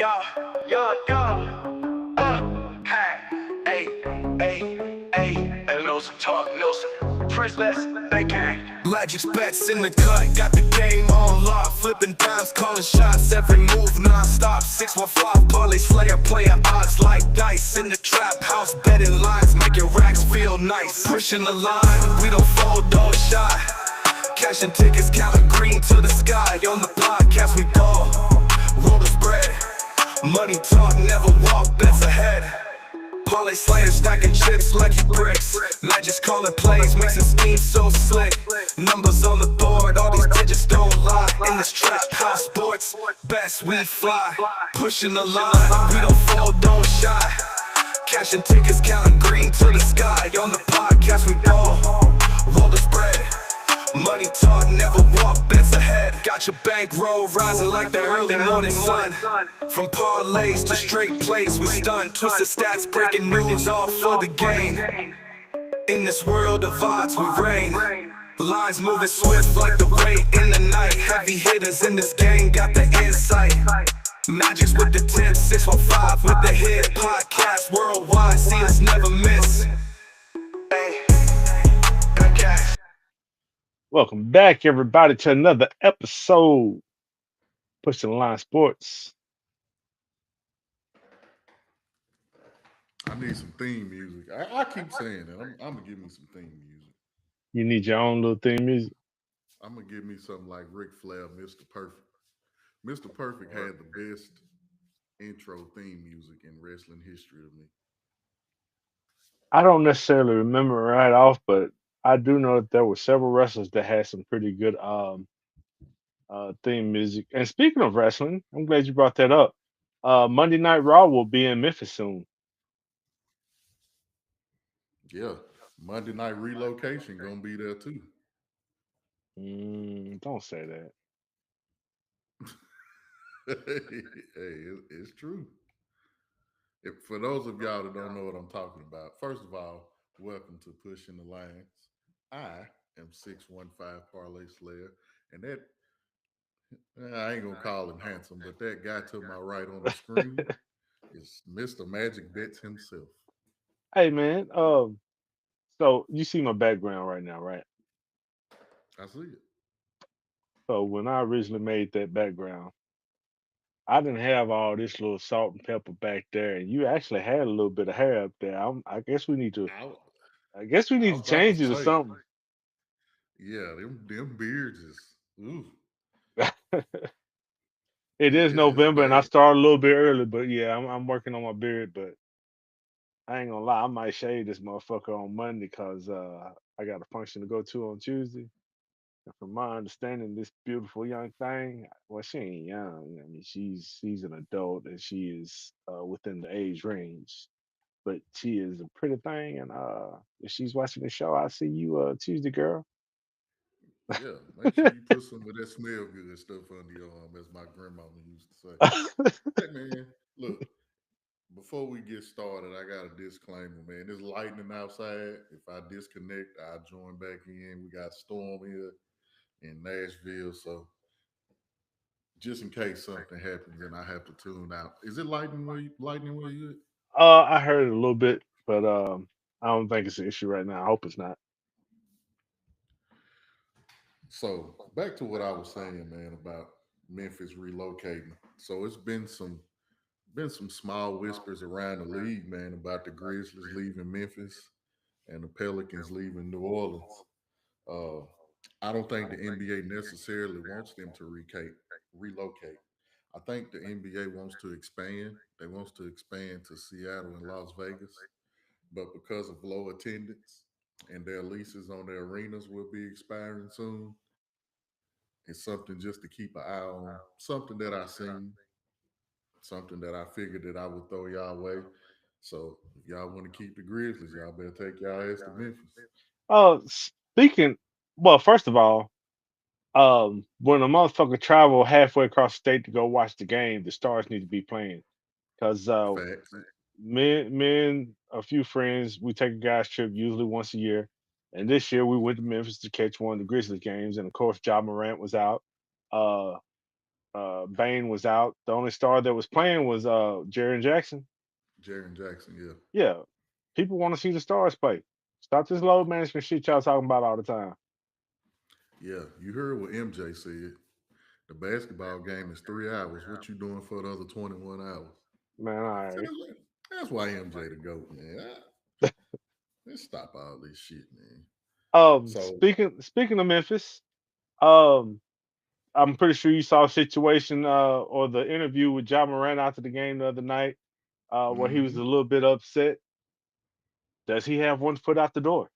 Yo, yo. Hey, hey, Nelson, talk, Nelson. Princess, they gang. Magic's bets in the cut, got the game on lock. Flipping dimes, calling shots, every move non-stop. 615 parlay slayer, player odds like dice. In the trap house, betting lines, making racks feel nice. Pushing the line, we don't fall, dog shot. Cashing tickets, counting green to the sky. On the podcast, we ball, roll the spread. Money talk, never walk, bets ahead. Parlay slayer stacking chips like you bricks. Magic's calling plays, mixing schemes so slick. Numbers on the board, all these digits don't lie. In this trap house sports, best we fly. Pushing the line, we don't fall, don't shy. Cashing tickets, counting green to the sky. On the podcast we ball, roll the spread. Money talk, never walk, bets ahead. Got your bankroll rising like the early morning sun. From parlays to straight plays, we stun. Twisted stats, breaking news, all for the gain. In this world of odds, we reign. Lines moving swift like the weight in the night. Heavy hitters in this game got the insight. Magic's with the tips, 615 with the hit. Podcast worldwide, see us never miss. Hey, okay. Welcome back, everybody, to another episode Pushing the Line Sports. I need some theme music. I keep saying that. I'm gonna give me some theme music. You need your own little theme music. I'm gonna give me something like Ric Flair, Mr. Perfect. Mr. Perfect had the best intro theme music in wrestling history to me. I don't necessarily remember right off, but I do know that there were several wrestlers that had some pretty good theme music. And speaking of wrestling, I'm glad you brought that up. Monday Night Raw will be in Memphis soon. Yeah, Monday Night Relocation gonna be there too. Don't say that. It's true. For those of y'all that don't know what I'm talking about, first of all, welcome to Pushing the Lines. I am 615 Parlay Slayer, and that I ain't gonna call him handsome, but that guy to my right on the screen is Mr. Magic Bets himself. Hey man, so you see my background right now, right? I see it. So when I originally made that background, I didn't have all this little salt and pepper back there, and you actually had a little bit of hair up there. I guess we need to. I, I guess we I need was to about to change it or say, something. yeah, them beards is ooh, It is it's November, and I bad. started a little bit early, but yeah, I'm working on my beard. But I ain't gonna lie, I might shave this motherfucker on Monday because I got a function to go to on Tuesday. And from my understanding, this beautiful young thing, well, she ain't young. I mean, she's an adult and she is within the age range. But she is a pretty thing, and if she's watching the show, I see you Tuesday, girl. Yeah, make sure you put some of that smell good stuff under your arm, as my grandmama used to say. Hey man, look, before we get started, I got a disclaimer, man. It's lightning outside. If I disconnect, I'll join back in. We got a storm here in Nashville, so just in case something happens and I have to tune out. Is it lightning where you at? I heard it a little bit, but I don't think it's an issue right now. I hope it's not. So back to what I was saying, man, about Memphis relocating. So it's been some small whispers around the league, man, about the Grizzlies leaving Memphis and the Pelicans leaving New Orleans. Uh, I don't think the NBA necessarily wants them to relocate. I think the NBA wants to expand. They wants to expand to Seattle and Las Vegas, but because of low attendance and their leases on their arenas will be expiring soon, it's something just to keep an eye on. Something that I seen, something that I figured that I would throw y'all way. So if y'all want to keep the Grizzlies, y'all better take y'all ass to Memphis. Speaking, well, first of all, when a motherfucker travel halfway across the state to go watch the game, the stars need to be playing. Cause Facts. me and a few friends, we take a guys trip usually once a year. And this year we went to Memphis to catch one of the Grizzlies games, and of course, Ja Morant was out. Uh, Bain was out. The only star that was playing was Jaren Jackson. Jaron Jackson, yeah. Yeah, people want to see the stars play. Stop this load management shit y'all talking about all the time. Yeah, you heard what MJ said. The basketball game is 3 hours. What you doing for the other 21 hours? Man, all So right. that's why MJ the GOAT, man. Let's stop all this shit, man. So Speaking of Memphis, um, I'm pretty sure you saw a situation or the interview with John Moran after the game the other night, where he was mhm. a little bit upset. Does he have one foot out the door?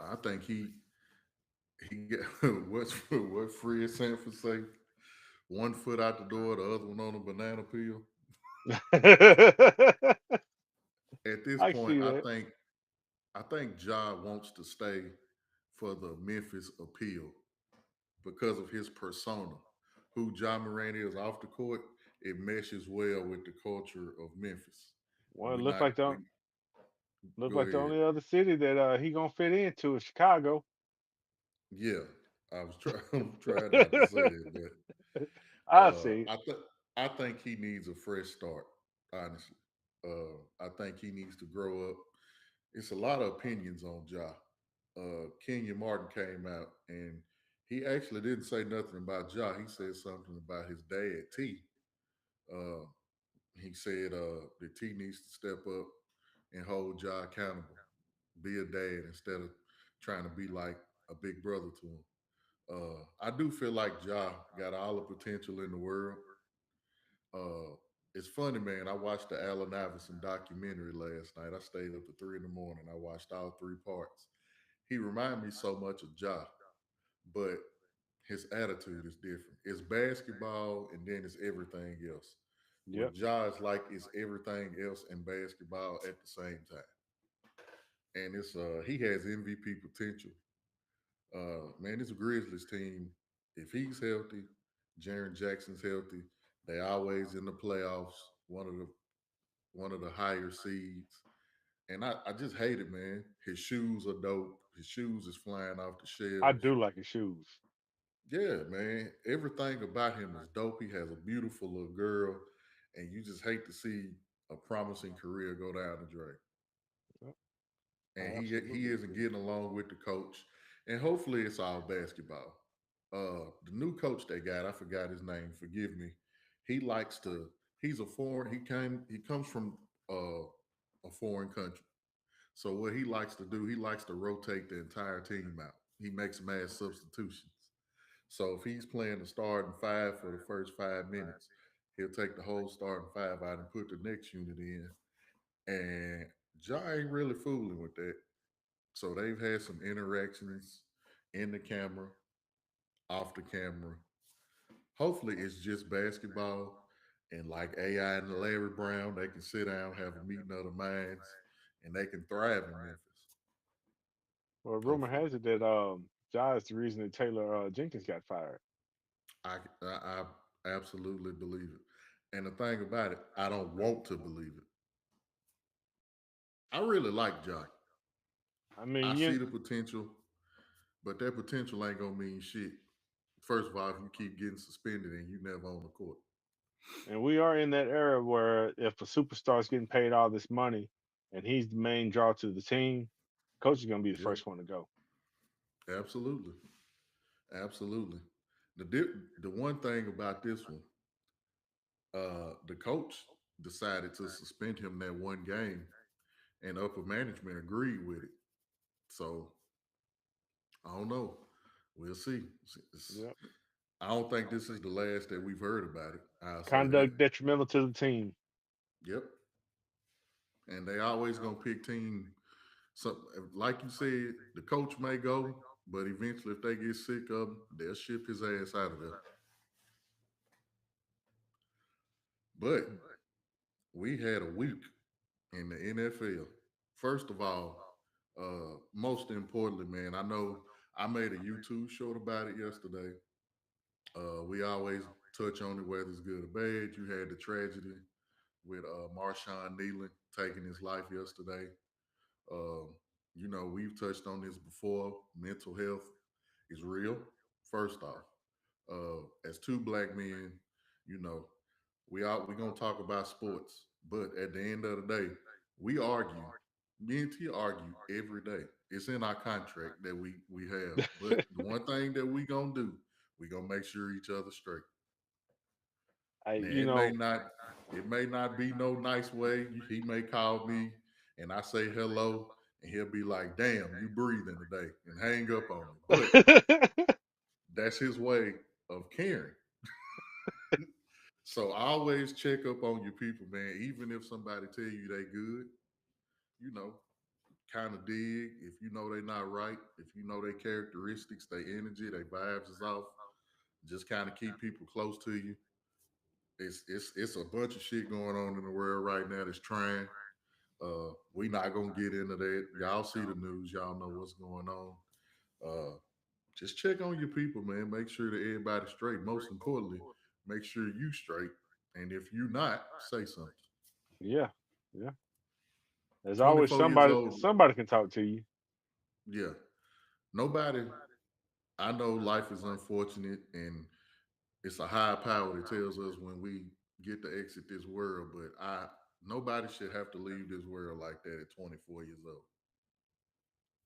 I think he got what Fred Sanford say? One foot out the door, the other one on a banana peel. At this I point, see that. I think Ja wants to stay for the Memphis appeal because of his persona. Who John Moran is off the court, it meshes well with the culture of Memphis. Well, it We're not we look go like the ahead. only other city that he gonna fit into is Chicago. Yeah, I was trying trying not to say that, but I see. I think he needs a fresh start. Honestly, I think he needs to grow up. It's a lot of opinions on Ja. Kenya Martin came out and he actually didn't say nothing about Ja. He said something about his dad T. Uh, he said that T needs to step up and hold Ja accountable, be a dad instead of trying to be like a big brother to him. I do feel like Ja got all the potential in the world. Uh, it's funny, man. I watched the Allen Iverson documentary last night. I stayed up to 3 in the morning. I watched all 3 parts. He reminded me so much of Ja, but his attitude is different. It's basketball and then it's everything else. Yep. With Ja, it's like it's everything else and basketball at the same time. And it's he has MVP potential. Man, this Grizzlies team, if he's healthy, Jaron Jackson's healthy, they always in the playoffs, one of the higher seeds. And I just hate it, man. His shoes are dope. His shoes is flying off the I shelves. do like his shoes. Yeah, man. Everything about him is dope. He has a beautiful little girl, and you just hate to see a promising career go down the drain. Yep, I And he absolutely isn't agree. getting along with the coach. And hopefully it's all basketball. The new coach they got, I forgot his name. Forgive me. He likes to. He's a foreign. He comes from a foreign country. So what he likes to do, he likes to rotate the entire team out. He makes mass substitutions. So if he's playing the starting five for the first 5 minutes, he'll take the whole starting five out and put the next unit in. And Ja ain't really fooling with that. So they've had some interactions in the camera, off the camera. Hopefully it's just basketball and like AI and Larry Brown, they can sit down, have a meeting of the minds, and they can thrive in Memphis. Well, rumor Hopefully. has it that Ja is the reason that Taylor Jenkins got fired. I absolutely believe it. And the thing about it, I don't want to believe it. I really like Ja. I I mean, see the potential, but that potential ain't gonna mean shit. First of all, if you keep getting suspended and you never on the court. and we are in that era where if a superstar is getting paid all this money and he's the main draw to the team, coach is gonna be the Yep, first one to go. absolutely, absolutely. The one thing about this one, the coach decided to suspend him that one game, and upper management agreed with it. So I don't know. We'll see. Yep. I don't think this is the last that we've heard about it. I'll say that. Conduct detrimental to the team. Yep. And they always gonna pick team. So, like you said, the coach may go, but eventually, if they get sick of him, they'll ship his ass out of there. But we had a week in the NFL. First of all, most importantly, man, I know I made a YouTube short about it yesterday. We always touch on it, whether it's good or bad. You had the tragedy with Marshawn Nealon taking his life yesterday. Um, we've touched on this before. Mental health is real, first off. As two black men, you know, we gonna talk about sports, but at the end of the day, we argue. Me and T argue every day. It's in our contract that we have. But the one thing that we gonna do, we gonna make sure each other straight. I, Now you know, it may not be no nice way. He may call me and I say hello, and he'll be like, "Damn, you breathing today," and hang up on me. But that's his way of caring. So always check up on your people, man. Even if somebody tell you they good, you know, kind of dig. If you know they not right, if you know their characteristics, their energy, their vibes is off, just kind of keep people close to you. It's a bunch of shit going on in the world right now that's trying. We not gonna get into that. Y'all see the news. Y'all know what's going on. Uh, just check on your people, man. Make sure that everybody's straight. Most importantly, make sure you straight. And if you not, say something. yeah, yeah. There's always 24 years somebody. old. Somebody can talk to you. Yeah. Nobody. I know life is unfortunate and it's a high power that tells us when we get to exit this world, but I nobody should have to leave this world like that at 24 years old.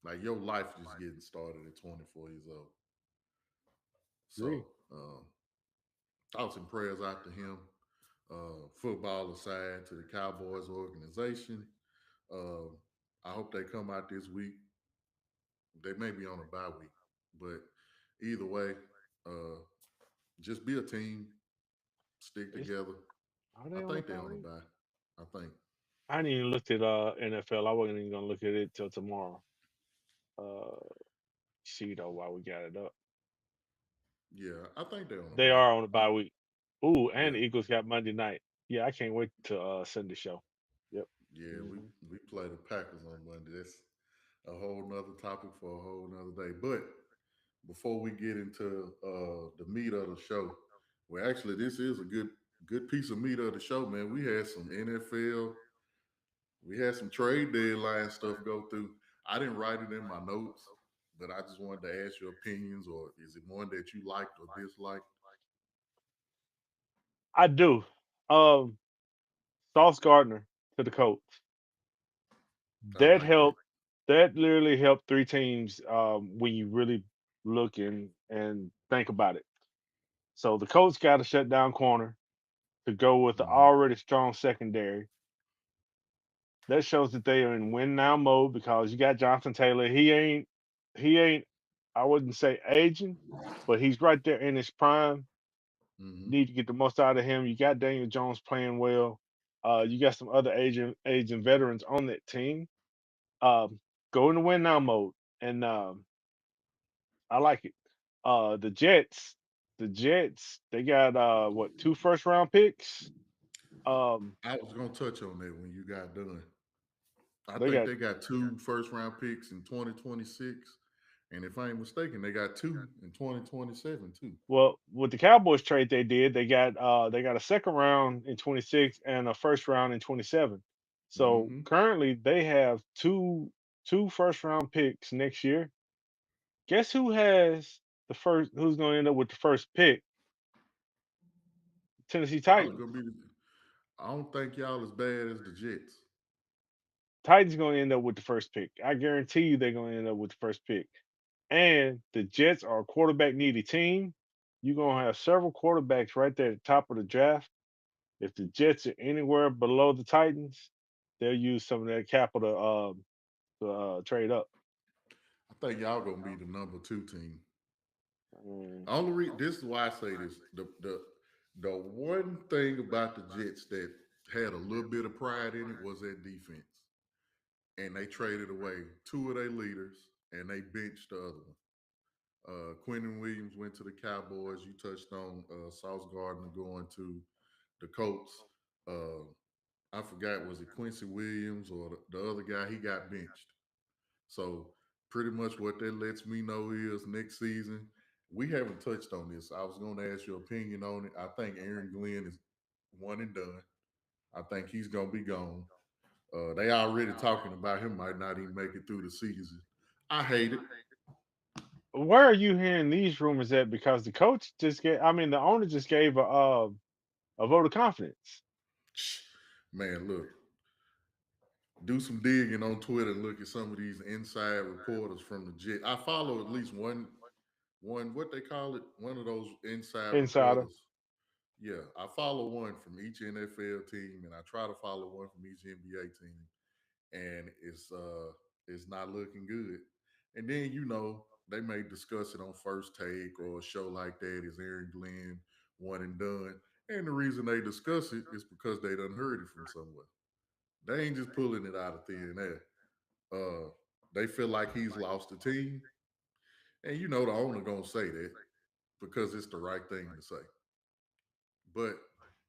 Like your life just getting started at 24 years old. Agree. So thoughts and prayers out to him. Football aside, to the Cowboys organization. Uh, I hope they come out this week. They may be on a bye week, but either way, uh, just be a team, stick It's, together. are I they on the think they're bye on a week? bye. I think. I hadn't even looked at NFL. I wasn't even gonna look at it till tomorrow. Uh, see though while we got it up, Yeah, I think they're on a they bye. are on the bye week. Ooh, and Yeah, the Eagles got Monday night. Yeah, I can't wait to send the show. Yep. yeah. We Hmm. we play the Packers on Monday. That's a whole nother topic for a whole nother day. But before we get into the meat of the show, well, actually, this is a good piece of meat of the show, man. We had some NFL, we had some trade deadline stuff go through. I didn't write it in my notes, but I just wanted to ask your opinions, or is it one that you liked or disliked? I do. Um, Sauce Gardner to the Colts. I That like that. helped. That literally helped three teams when you really look and think about it. So the Colts got a shutdown corner to go with the Hmm. already strong secondary. That shows that they are in win now mode because you got Jonathan Taylor. He ain't I wouldn't say aging, but he's right there in his prime. Hmm. Need to get the most out of him. You got Daniel Jones playing well. You got some other aging veterans on that team. Um, go into win now mode, and I like it. The Jets, they got what, two first round picks. Um, I was gonna touch on that when you got done. I they think got they got two first round picks in 2026. And if I ain't mistaken, they got two in 2027 too. Well, with the Cowboys trade they got a second round in 26 and a first round in 27. So Hmm. currently they have two first round picks next year. Guess who's going to end up with the first pick? Tennessee Y'all are Titans. gonna be. I don't think y'all as bad as the Jets. Titans going to end up with the first pick. I guarantee you they're going to end up with the first pick. And the Jets are a quarterback needy team. You're going to have several quarterbacks right there at the top of the draft. If the Jets are anywhere below the Titans, they'll use some of that capital to trade up. I think y'all gonna be the number two team. Mm, This is why I say this. The one thing about the Jets that had a little bit of pride in it was that defense, and they traded away two of their leaders, and they benched the other one. Quentin Williams went to the Cowboys. You touched on Sauce Gardner going to the Colts. Uh, I forgot, was it Quincy Williams or the other guy? He got benched. So pretty much what that lets me know is next season, we haven't touched on this. I was going to ask your opinion on it. I think Aaron Glenn is one and done. I think he's going to be gone. They already talking about him might not even make it through the season. I hate it. where are you hearing these rumors at? Because the coach just gave, I mean, the owner just gave a vote of confidence. Man, look, do some digging on Twitter and look at some of these inside reporters from the Jet. I follow at least one what they call it, one of those inside Insider. reporters. Yeah, I follow one from each NFL team, and I try to follow one from each NBA team, and it's not looking good. And then they may discuss it on First Take or a show like that. Is Aaron Glenn one and done? And the reason they discuss it is because they done heard it from somewhere. They ain't just pulling it out of thin air. Uh, they feel like he's lost the team, and the owner gonna say that because it's the right thing to say. But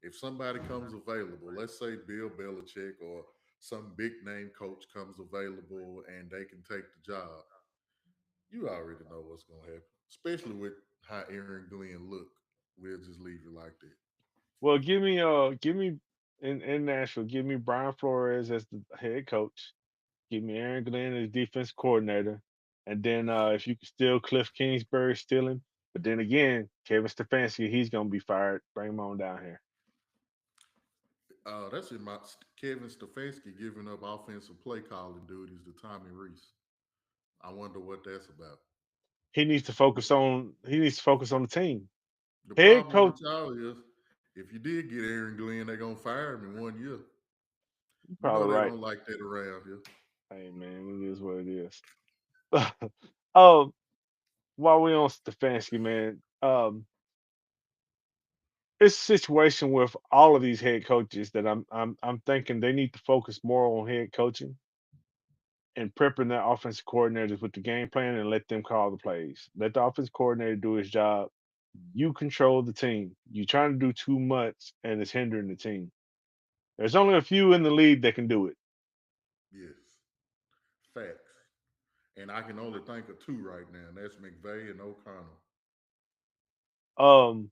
if somebody comes available, let's say Bill Belichick or some big name coach comes available and they can take the job, you already know what's gonna happen. Especially with how Aaron Glenn look. We'll just leave it like that. Well, give me in Nashville, give me Brian Flores as the head coach. Give me Aaron Glenn as defense coordinator. And then if you can steal Cliff Kingsbury, steal him. But then again, Kevin Stefanski, he's gonna be fired. Bring him on down here. That's in my Kevin Stefanski giving up offensive play calling duties to Tommy Reese. I wonder what that's about. He needs to focus on the team. The Head problem coach, with y'all is if you did get Aaron Glenn, they're gonna fire him in 1 year. you're You know probably they right. don't like that around here. Hey man, it is what it is. um, while we on Stefanski, man, it's a situation with all of these head coaches that I'm thinking they need to focus more on head coaching and prepping their offensive coordinators with the game plan and let them call the plays. Let the offensive coordinator do his job. You control the team. You're trying to do too much and it's hindering the team. There's only a few in the league that can do it. Yes, facts. And I can only think of two right now, and that's McVay and O'Connell. Um,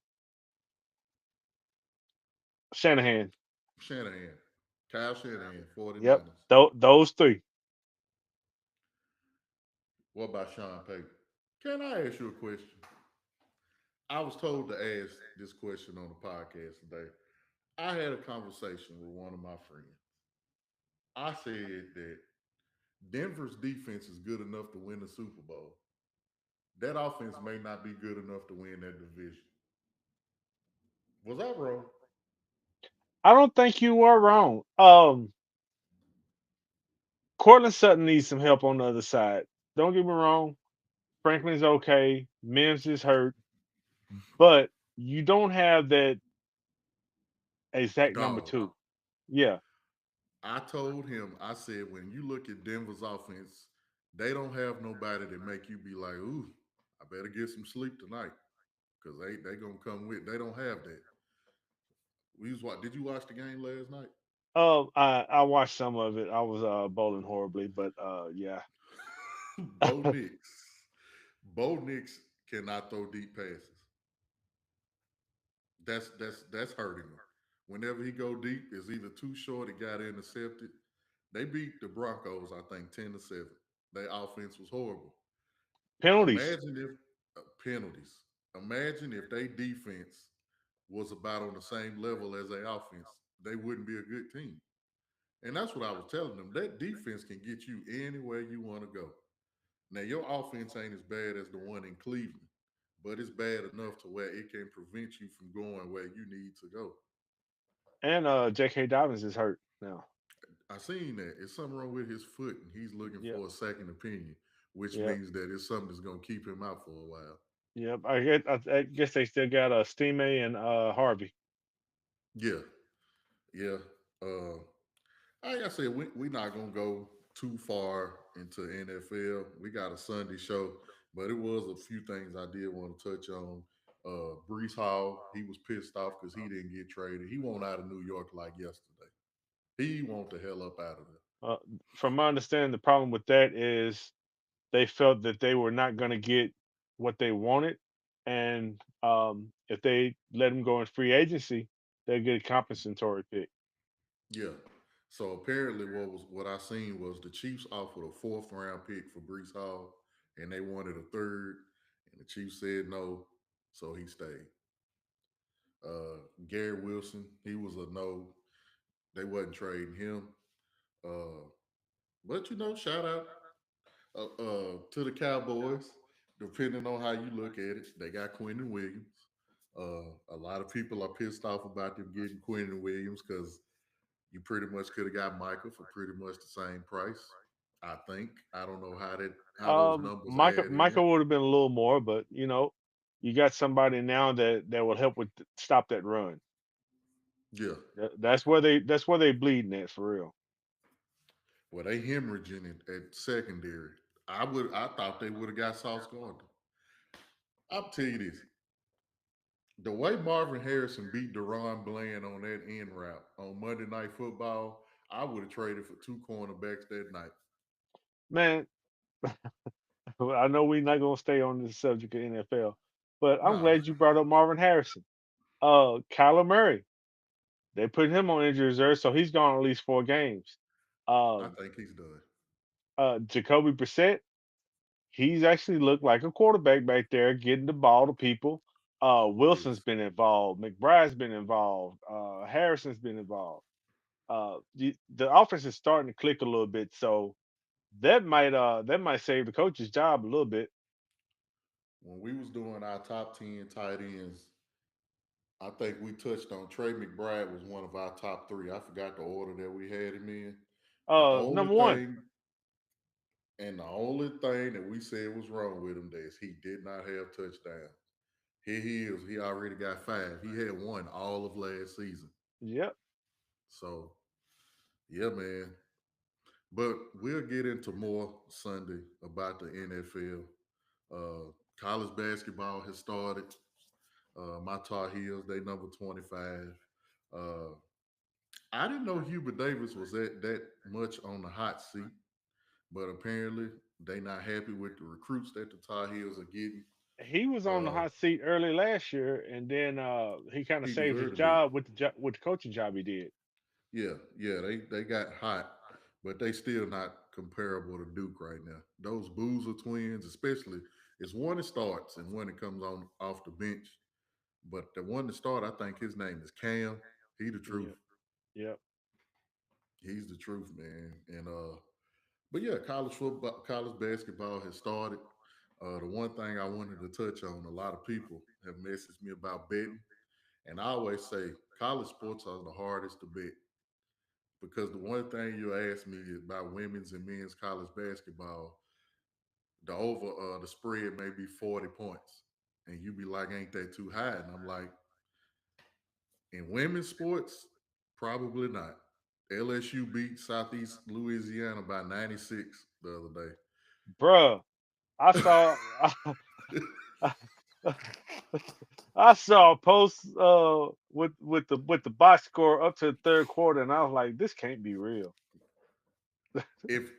Shanahan. Shanahan, Kyle Shanahan, Yep. 49ers. Those three. What about Sean Payton? Can I ask you a question? I was told to ask this question on the podcast today. I had a conversation with one of my friends. I said that Denver's defense is good enough to win the Super Bowl. That offense may not be good enough to win that division. Was I wrong? I don't think you were wrong. Cortland Sutton needs some help on the other side. Don't get me wrong. Franklin's okay. Mims is hurt, but you don't have that exact number Dog. two. Yeah. I told him, I said, when you look at Denver's offense, they don't have nobody that make you be like, ooh, I better get some sleep tonight. Because they gonna come with. They don't have that. We was what? Did you watch the game last night? I watched some of it. I was bowling horribly, but yeah. Bo Nix. Bo Nix cannot throw deep passes. That's hurting him. Whenever he go deep, it's either too short, it got intercepted. They beat the Broncos, I think, 10-7. Their offense was horrible. Penalties. Imagine if penalties. Imagine if they defense was about on the same level as their offense. They wouldn't be a good team. And that's what I was telling them. That defense can get you anywhere you want to go. Now your offense ain't as bad as the one in Cleveland, but it's bad enough to where it can prevent you from going where you need to go. And J.K. Dobbins is hurt now. I seen that. It's something wrong with his foot, and he's looking Yep. for a second opinion, which Yep. means that it's something that's gonna keep him out for a while. Yep. I guess they still got Steam and Harvey. Yeah, yeah. Uh, like I said, we not gonna go too far into NFL. We got a Sunday show, but it was a few things I did want to touch on. Brees Hall, he was pissed off because he didn't get traded. He won't out of New York like yesterday. He want the hell up out of there. Uh, from my understanding, the problem with that is they felt that they were not going to get what they wanted, and if they let him go in free agency, they'll get a compensatory pick. Yeah. So apparently, what I seen was the Chiefs offered a fourth round pick for Brees Hall, and they wanted a third. And the Chiefs said no, so he stayed. Gary Wilson, he was a no. They wasn't trading him. Uh, but shout out to the Cowboys. Depending on how you look at it, they got Quentin Williams. A lot of people are pissed off about them getting Quentin Williams because you pretty much could have got Michael for pretty much the same price. I think. I don't know how those numbers Michael add in. Michael would have been a little more, but you got somebody now that will help with stop that run. Yeah. That's where they bleeding at for real. Well, they hemorrhaging it at secondary. I thought they would have got Sauce Gardner. I'll tell you this. The way Marvin Harrison beat Deron Bland on that end route on Monday Night Football, I would have traded for two cornerbacks that night. Man, I know we're not gonna stay on the subject of NFL, but I'm Nah, glad you brought up Marvin Harrison. Kyler Murray, they put him on injury reserve, so he's gone at least 4 games. I Um, think he's done. Jacoby Brissett, he's actually looked like a quarterback back there, getting the ball to people. Wilson's Yes. been involved, McBride's been involved, Harrison's been involved. The offense is starting to click a little bit, so that might save the coach's job a little bit. When we was doing our top 10 tight ends, I think we touched on Trey McBride was one of our top three. I forgot the order that we had him in. The only Number one, thing the only thing that we said was wrong with him is he did not have touchdowns. Here he is. He already got five. He had one all of last season. yep, So yeah, man. But we'll get into more Sunday about the NFL. College basketball has started. My Tar Heels, they number 25. Uh, I didn't know Hubert Davis was that much on the hot seat, but apparently they not happy with the recruits that the Tar Heels are getting. he was on the Uh, hot seat early last year, and then he kind of he saved his deserved to be. job with the coaching job he did. Yeah, they got hot, but they still not comparable to Duke right now. Those Boozer twins, especially, it's one that starts and one that comes on off the bench. But the one that start, I think his name is Cam. He the truth. Yep, yep. He's the truth, man. And but yeah, college football, college basketball has started. The one thing I wanted to touch on, a lot of people have messaged me about betting, and I always say college sports are the hardest to bet because the one thing you ask me about women's and men's college basketball, the spread may be 40 points, and you be like, ain't that too high? And I'm like, in women's sports, probably not. LSU beat Southeast Louisiana by 96 the other day. Bruh, I saw I saw a post with the box score up to the third quarter, and I was like, this can't be real. if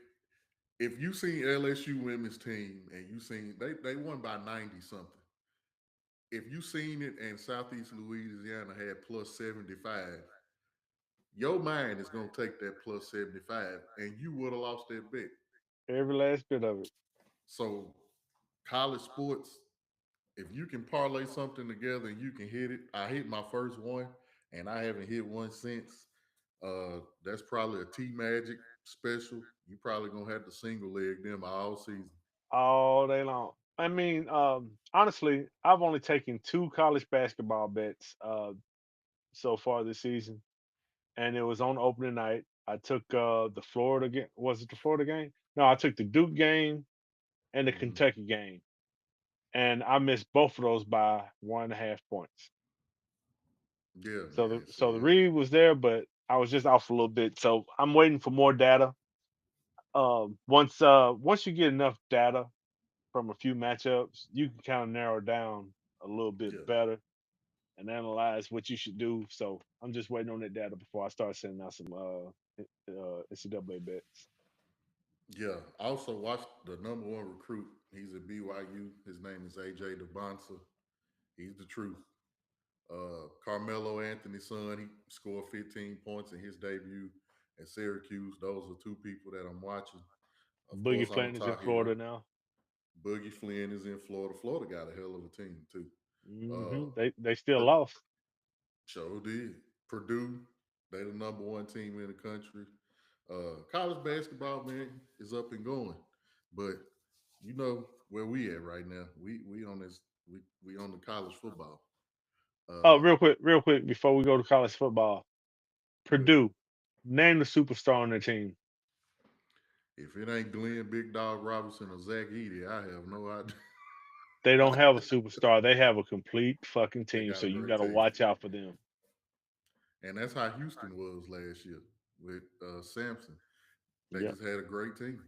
if you seen LSU women's team and you seen they won by 90 something. If you seen it and Southeast Louisiana had plus 75, your mind is gonna take that plus 75 and you would have lost that bet. Every last bit of it. So college sports, if you can parlay something together and you can hit it, I hit my first one and I haven't hit one since. That's probably a T Magic special. You probably gonna have to single leg them all season. All day long. I mean, honestly, I've only taken 2 college basketball bets so far this season, and it was on opening night. I took the Florida game. Was it the Florida game? No, I took the Duke game and the Mhm. Kentucky game, and I missed both of those by 1.5 points. Yeah, So the man. so the See, read was there, but I was just off a little bit. So I'm waiting for more data. Once you get enough data from a few matchups, you can kind of narrow down a little bit yeah, better and analyze what you should do. So I'm just waiting on that data before I start sending out some NCAA bets. yeah. I also watched the number one recruit. He's at BYU. His name is AJ DeBonsa. He's the truth. Carmelo Anthony's son, he scored 15 points in his debut at Syracuse. Those are two people that I'm watching. Of Boogie course, I'm a Flanton is in Tar Heel. Florida now. Boogie Flynn is in Florida. Florida got a hell of a team too. Uh, They still Pur- lost. Sure did. Purdue, they the number one team in the country. College basketball, man, is up and going. But you know where we at right now. We on this we on the college football. Oh, Uh real quick, before we go to college football, go ahead. Purdue, name the superstar on their team. If it ain't Glenn Big Dog Robinson or Zach Eady, I have no idea. They don't have a superstar. They have a complete fucking They team. got So a you great got to team. watch out for them. And that's how Houston was last year with Sampson. They Yep. just had a great team.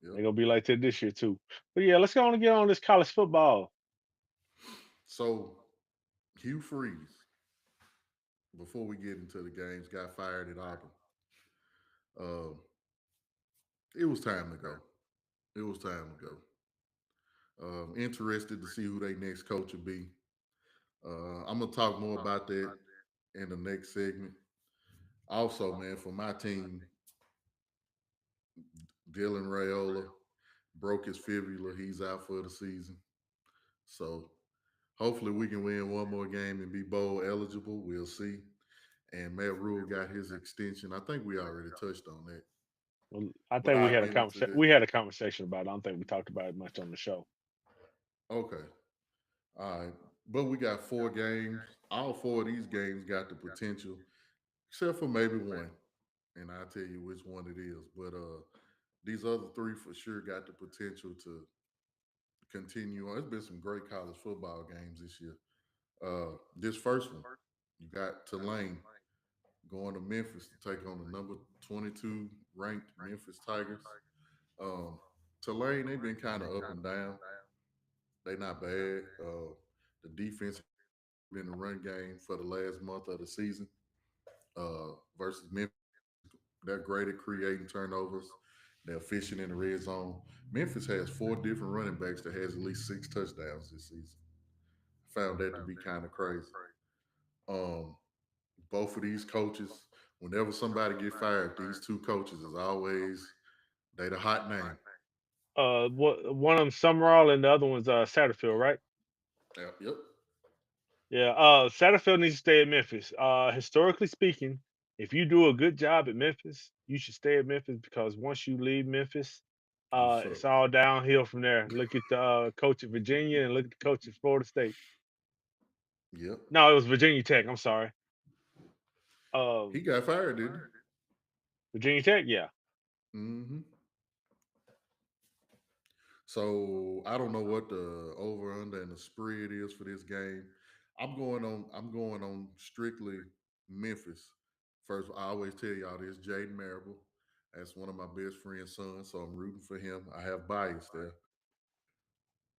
Yep. They're gonna be like that this year too. But yeah, let's go on and get on this college football. So Hugh Freeze, before we get into the games, got fired at Auburn. Uh, it was time to go. It was time to go. Interested to see who their next coach will be. I'm gonna talk more about that in the next segment. Also, man, for my team, Dylan Rayola broke his fibula. He's out for the season. So hopefully we can win one more game and be bowl eligible. We'll see. And Matt Rule got his extension. I think we already touched on that, Well, I but think we I'll had a get into conversation. that. We had a conversation about it. I don't think we talked about it much on the show. Okay. All right. But we got 4 games. All 4 of these games got the potential, except for maybe one. And I'll tell you which one it is. But these other 3 for sure got the potential to continue on. It's been some great college football games this year. This first one, you got Tulane going to Memphis to take on the number 22 ranked Memphis Tigers. Um, Tulane, they've been kind of up and down. They not bad. The defense been the run game for the last month of the season. Versus Memphis, they're great at creating turnovers. They're efficient in the red zone. Memphis has 4 different running backs that has at least 6 touchdowns this season. Found that to be kind of crazy. Um, both of these coaches, whenever somebody get fired, these 2 coaches is always they the hot name. What one of them Summerall and the other one's Satterfield, right? Yep. Yep. Yeah. Satterfield needs to stay at Memphis. Historically speaking, if you do a good job at Memphis, you should stay at Memphis because once you leave Memphis, What's up? it's all downhill from there. Look at the coach at Virginia and look at the coach at Florida State. Yep. No, it was Virginia Tech. I'm sorry. He Um, got fired, didn't Virginia Tech. Yeah. he? Mm-hmm. So I don't know what the over under and the spread is for this game. I'm going on strictly Memphis. First, I always tell y'all this: Jaden Marable. That's one of my best friend's sons, so I'm rooting for him. I have bias there,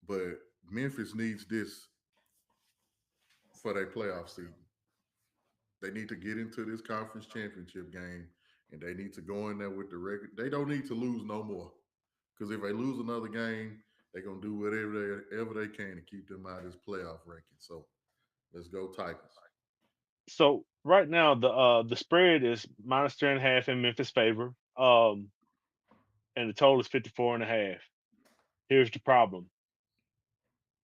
but Memphis needs this for their playoff season. They need to get into this conference championship game, and they need to go in there with the record. They don't need to lose no more, because if they lose another game, they're gonna do whatever they can to keep them out of this playoff ranking. So let's go Tigers. So right now the spread is -3.5 in Memphis favor. And the total is 54.5. Here's the problem.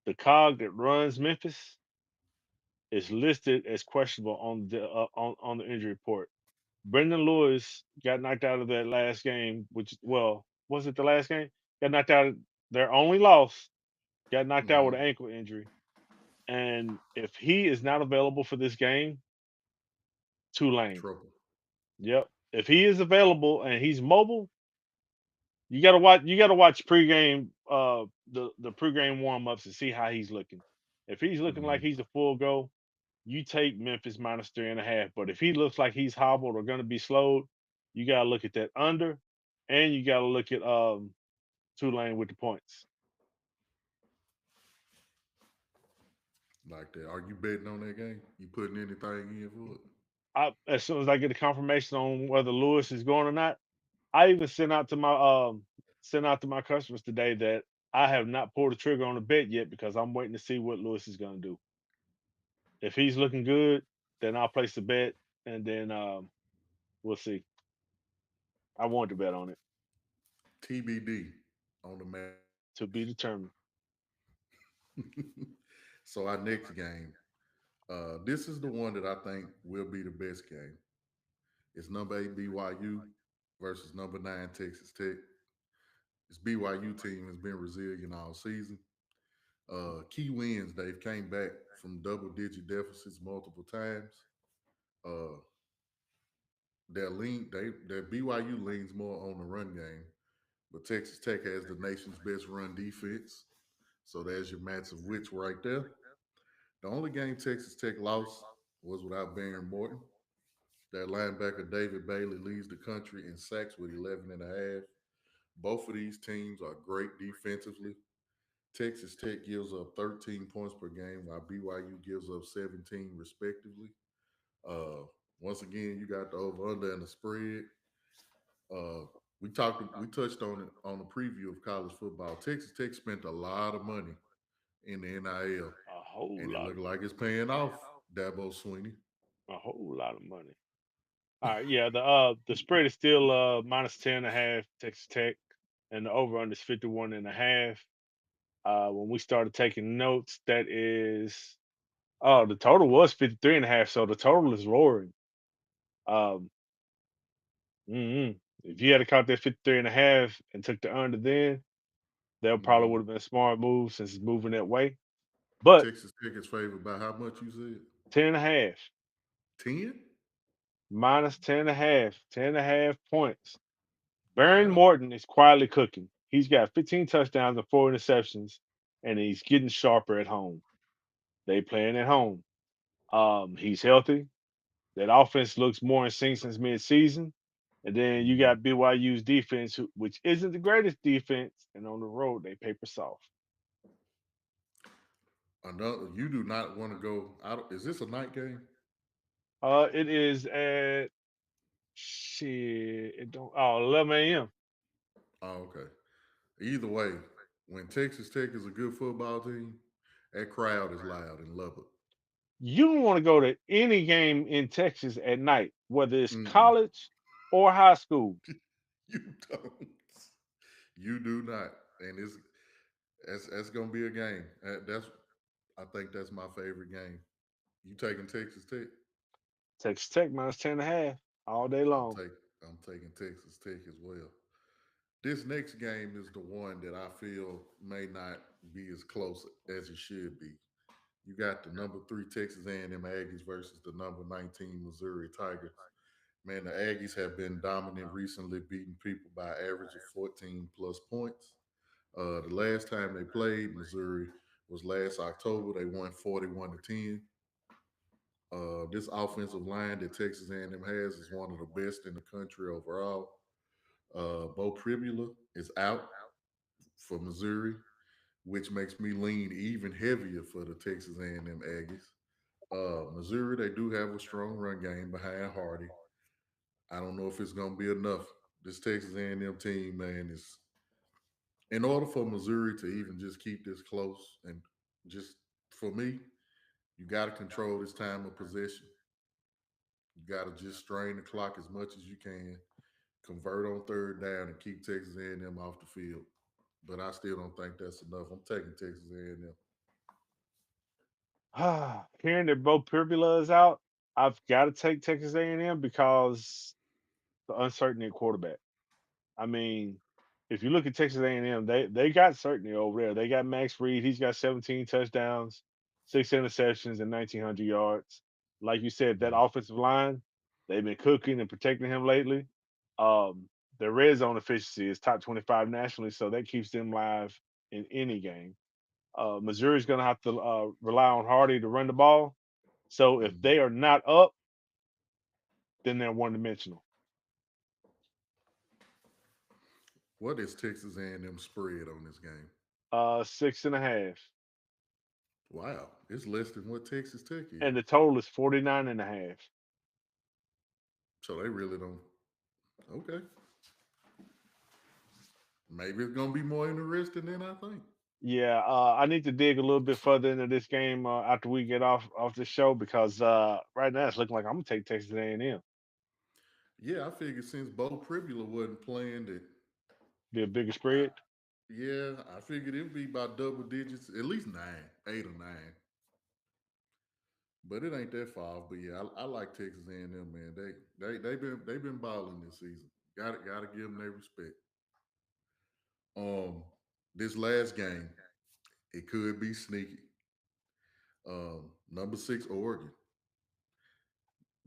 The cog that runs Memphis is listed as questionable on the injury report. Brendan Lewis got knocked out of that last game, which well, was it the last game? Got knocked out of their only loss, got knocked out with Hmm. an ankle injury. And if he is not available for this game, Tulane. Trouble. Yep. If he is available and he's mobile, you gotta watch pregame the pregame warm ups and see how he's looking. If he's looking like Hmm. he's a full go, you take Memphis -3.5. But if he looks like he's hobbled or gonna be slowed, you gotta look at that under and you gotta look at Tulane with the points. Like that. Are you betting on that game? You putting anything in for it? As soon as I get a confirmation on whether Lewis is going or not, I even sent out to my customers today that I have not pulled the trigger on a bet yet because I'm waiting to see what Lewis is gonna do. If he's looking good, then I'll place the bet, and then we'll see. I want to bet on it. TBD on the match. To be determined. So our next game, this is the one that I think will be the best game. It's number 8 BYU versus number 9 Texas Tech. This BYU team has been resilient all season. Key wins, they've came back from double digit deficits multiple times. Uh, their BYU leans more on the run game, but Texas Tech has the nation's best run defense. So there's your match of wits right there. The only game Texas Tech lost was without Baron Morton. Their linebacker David Bailey leads the country in sacks with 11 and a half. Both of these teams are great defensively. Texas Tech gives up 13 points per game, while BYU gives up 17 respectively. Uh, Once again, you got the over under and the spread. Uh, we touched on it on the preview of college football. Texas Tech spent a lot of money in the NIL, A whole and it lot of looked money. like it's paying off. Dabo Sweeney. A whole lot of money. All right, yeah, the spread is still minus 10.5 Texas Tech, and the over under is 51.5. When we started taking notes, that is the total was 53.5, so the total is roaring. Um if you had caught that 53.5 and took the under then, that probably Mhm. would have been a smart move since it's moving that way. But Texas Tech is favored by how much you said? 10.5, 10? minus 10.5, 10.5 points. Baron Wow. Morton is quietly cooking. He's got 15 touchdowns and 4 interceptions, and he's getting sharper at home. They playing at home. He's healthy. That offense looks more in sync since midseason. And then you Mhm. got BYU's defense, which isn't the greatest defense, and on the road they paper soft. Another, you do not want to go out. Is this a night game? It is at shit. It don't 11 a.m. Oh, okay. Either way, when Texas Tech is a good football team, that crowd is loud in Lubbock. You don't want to go to any game in Texas at night, whether it's Mm-mm. college or high school. You don't. You do not. And that's gonna be a game. That's I think that's my favorite game. You taking Texas Tech? Texas Tech minus 10.5 all day I'm long. take I'm taking Texas Tech as well. This next game is the one that I feel may not be as close as it should be. You got the number 3 Texas A&M Aggies versus the number 19 Missouri Tigers. Man, the Aggies have been dominant recently, beating people by an average of 14 plus points. The last time they played Missouri was last October. They won 41 to 10. This offensive line that Texas A&M has is one of the best in the country overall. Bo Pribula is out for Missouri, which makes me lean even heavier for the Texas A&M Aggies. Missouri, they do have a strong run game behind Hardy. I don't know if it's going to be enough. This Texas A&M team, man, is in order for Missouri to even just keep this close and just for me, you got to control this time of possession. You got to just strain the clock as much as you can, convert on third down, and keep Texas A&M off the field. But I still don't think that's enough. I'm taking Texas A&M. Hearing that Bo Pribula is out, I've got to take Texas A&M because the uncertainty at quarterback. I mean, if you look at Texas A&M, they got certainty over there. They got Max Reed. He's got 17 touchdowns, 6 interceptions, and 1,900 yards. Like you said, that Mhm. offensive line, they've been cooking and protecting him lately. Um, their red zone efficiency is top 25 nationally, so that keeps them live in any game. Missouri's going to have to rely on Hardy to run the ball. So if Mhm. they are not up, then they're one dimensional. What is Texas A&M spread on this game? 6.5. Wow, it's less than what Texas Tech is. And the total is 49.5. So they really don't. Okay, maybe it's gonna be more interesting than I think. Yeah, I need to dig a little bit further into this game after we get off the show because right now it's looking like I'm gonna take Texas A&M. Yeah, I figured since Bo Pribula wasn't playing, that Be a bigger spread. Yeah, I figured it'd be about double digits, at least nine, 8 or 9. But it ain't that far off. But yeah, I like Texas A&M, man. They been balling this season. Gotta give them their respect. Um, this last game, it could be sneaky. Number 6, Oregon.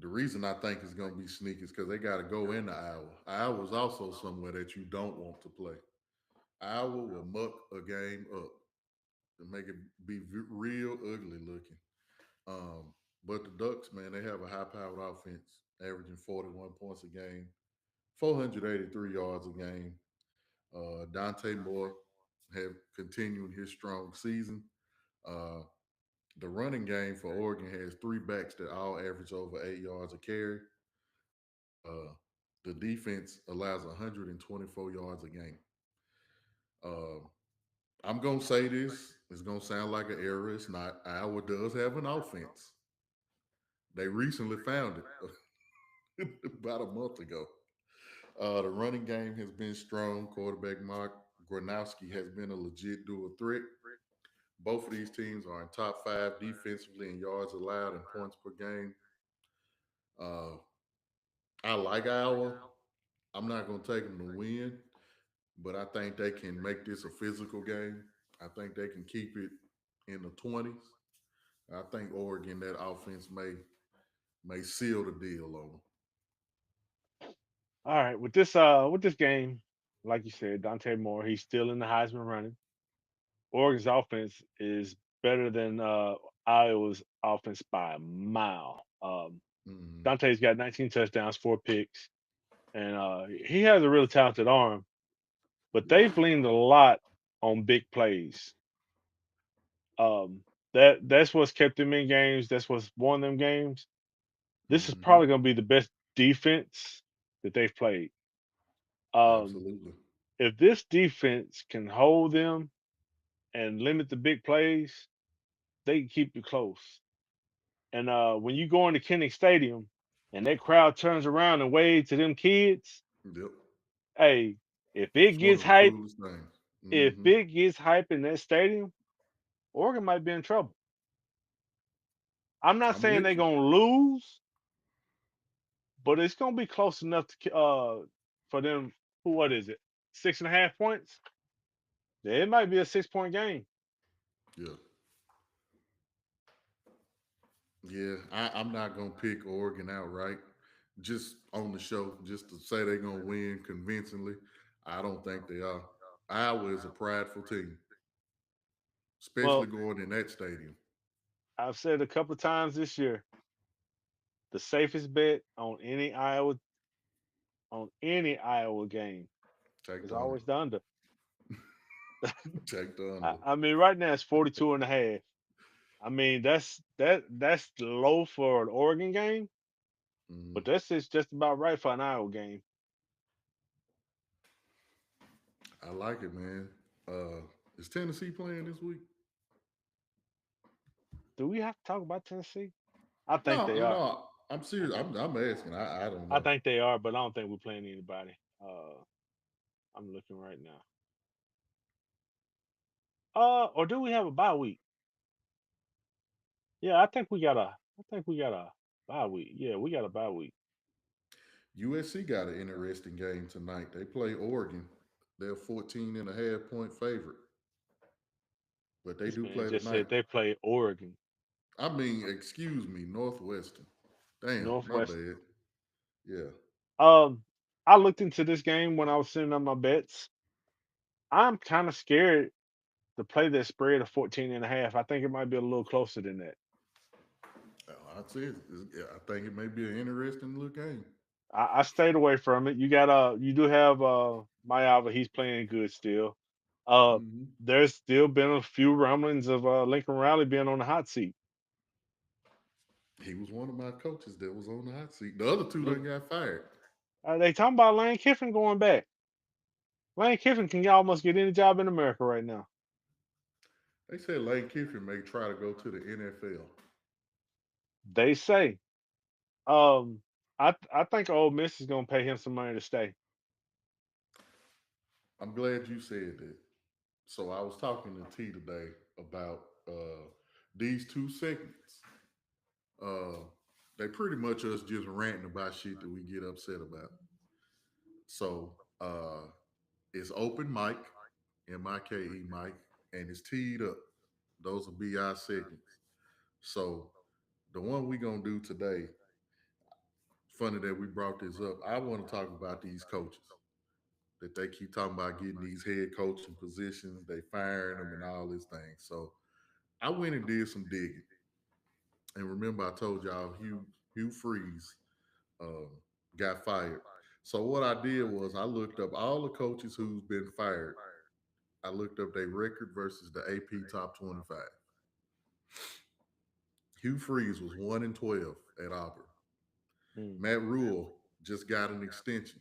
The reason I think it's gonna be sneaky is because they got to go into Iowa. Iowa's also somewhere that you don't want to play. Iowa will muck a game up and make it be real ugly looking. Um, but the Ducks, man, they have a high-powered offense, averaging 41 points a game, 483 yards a game. Dante Moore have continued his strong season. Uh, the running game for Oregon has three backs that all average over 8 yards a carry. Uh, the defense allows 124 yards a game. Uh, I'm gonna say this. It's gonna sound like an error. It's not. Iowa does have an offense. They recently found it about a month ago. The running game has been strong. Quarterback Mark Gronowski has been a legit dual threat. Both of these teams are in top 5 defensively in yards allowed and points per game. Uh, I like Iowa. I'm not going to take them to win, but I think they can make this a physical game. I think they can keep it in the 20s. I think Oregon, that offense may seal the deal on them. All right, with this game, like you said, Dante Moore, he's still in the Heisman running. Oregon's offense is better than Iowa's offense by a mile. Mhm. Dante's got 19 touchdowns, 4 picks, and he has a really talented arm. But they've leaned a lot on big plays. Um, that's what's kept them in games. That's what's won them games. This is Mhm. probably going to be the best defense that they've played. Um, Absolutely. if this defense can hold them and limit the big plays, they can keep you close. And when you go into Kinnick Stadium and that crowd turns around and waves to them kids, Yep. hey, if it It's one gets of the hype, coolest things. if Hmm. it gets hype in that stadium, Oregon might be in trouble. I'm not I'm saying they're with you. gonna lose, but it's gonna be close enough to for them. What is it? 6.5 points. Yeah, it might be a 6 point game. Yeah. Yeah. I'm not gonna pick Oregon outright. Just on the show, just to say they're gonna win convincingly. I don't think they are. Iowa is a prideful team, especially Well, going in that stadium. I've said a couple of times this year, the safest bet on any Iowa game Take is the under. always the under. Take the I, under. I mean, right now it's 42 and a half. I mean, that's low for an Oregon game, Hmm. but that's just about right for an Iowa game. I like it, man. Uh, is Tennessee playing this week? Do we have to talk about Tennessee? I think No, they no, are. no. I'm serious. I'm asking. I don't I know. think they are, but I don't think we're playing anybody. I'm looking right now. Or do we have a bye week? Yeah, I think we got a bye week. Yeah, we got a bye week. USC got an interesting game tonight. They play Oregon. They're 14 and a half point favorite, but they This do man play just tonight. said they play Oregon, I mean, excuse me, Northwestern. Damn, my Northwest. bad. Yeah. Um, I looked into this game when I was sitting on my bets. I'm kind of scared to play that spread of 14 and a half. I think it might be a little closer than that. I'd say yeah, I think it may be an interesting little game. I stayed away from it. You do have Mayava, he's playing good still. Uh Hmm. there's still been a few rumblings of Lincoln Riley being on the hot seat. He was one of my coaches that was on the hot seat. The other two Look, done got fired. they talking about Lane Kiffin going back. Lane Kiffin can almost get any job in America right now. They said Lane Kiffin may try to go to the NFL. They say. Um, I think Ole Miss is gonna pay him some money to stay. I'm glad you said that. So I was talking to T today about these two segments. Uh, they pretty much us just ranting about shit that we get upset about. So it's open mic, MIKE mic, and it's teed up. Those will be our segments. So the one we gonna do today, funny that we brought this up. I want to talk about these coaches that they keep talking about getting these head coaching positions, they firing them and all this thing. So I went and did some digging. And remember, I told y'all Hugh Freeze um, got fired. So what I did was I looked up all the coaches who's been fired. I looked up their record versus the AP top 25. Hugh Freeze was 1-12 at Auburn. Mm. Matt Rule just got an extension.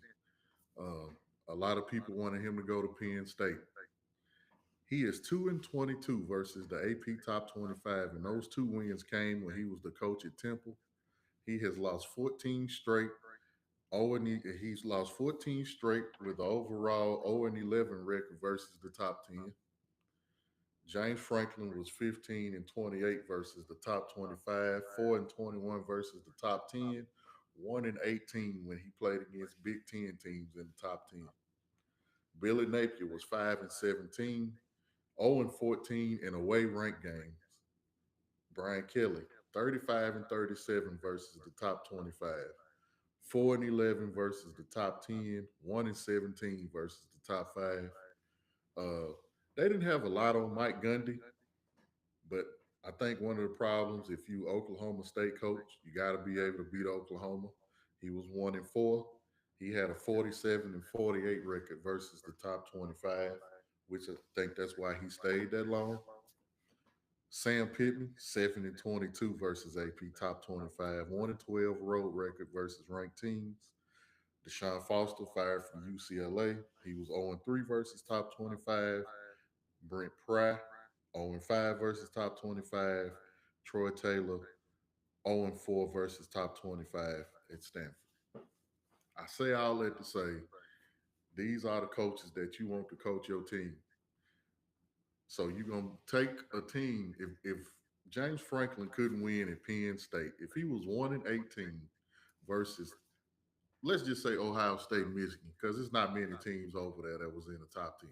Uh, a lot of people wanted him to go to Penn State. He is 2-22 versus the AP top 25, and those two wins came when he was the coach at Temple. He has lost 14 straight. He's lost 14 straight with the overall 0-11 record versus the top 10. James Franklin was 15-28 versus the top 25, 4-21 versus the top 10, 1-18 when he played against Big Ten teams in the top 10. Billy Napier was 5-17, 0-14 in away ranked games. Brian Kelly, 35-37 versus the top 25, 4-11 versus the top 10, 1-17 versus the top 5. Uh, they didn't have a lot on Mike Gundy, but I think one of the problems, if you Oklahoma State coach, you got to be able to beat Oklahoma. He was 1-4. He had a 47-48 record versus the top 25, which I think that's why he stayed that long. Sam Pittman, 7-22 versus AP top 25, 1-12 road record versus ranked teams. Deshaun Foster fired from UCLA. He was 0-3 versus top 25. Brent Pry, 0-5 versus top 25. Troy Taylor, 0-4 versus top 25 at Stanford. I say all that to say these are the coaches that you want to coach your team. So you're gonna take a team. If James Franklin couldn't win at Penn State, if he was 1-18 versus, let's just say Ohio State, Michigan, because there's not many teams over there that was in the top 10.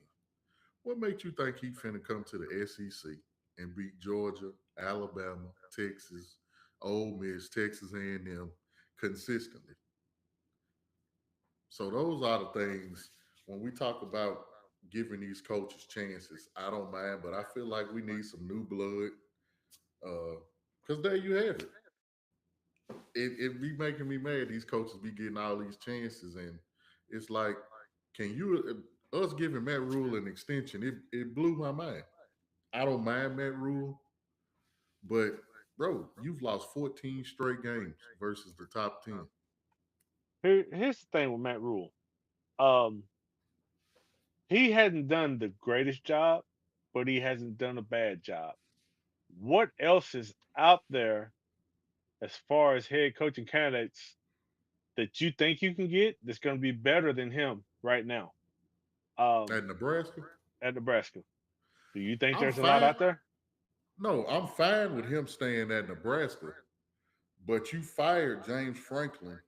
What makes you think he finna come to the SEC and beat Georgia, Alabama, Texas, Ole Miss, Texas A&M consistently? So those are the things when we talk about giving these coaches chances. I don't mind, but I feel like we need some new blood. Because there you have it. It be making me mad. These coaches be getting all these chances, and it's like, can you us giving Matt Rule an extension? It blew my mind. I don't mind Matt Rule, but bro, you've lost 14 straight games versus the top 10. Here's the thing with Matt Rule. Um, he hasn't done the greatest job, but he hasn't done a bad job. What else is out there as far as head coaching candidates that you think you can get that's going to be better than him right now At Nebraska, at Nebraska? Do you think I'm there's a lot fine. out there? No, I'm fine with him staying at Nebraska, but you fired James Franklin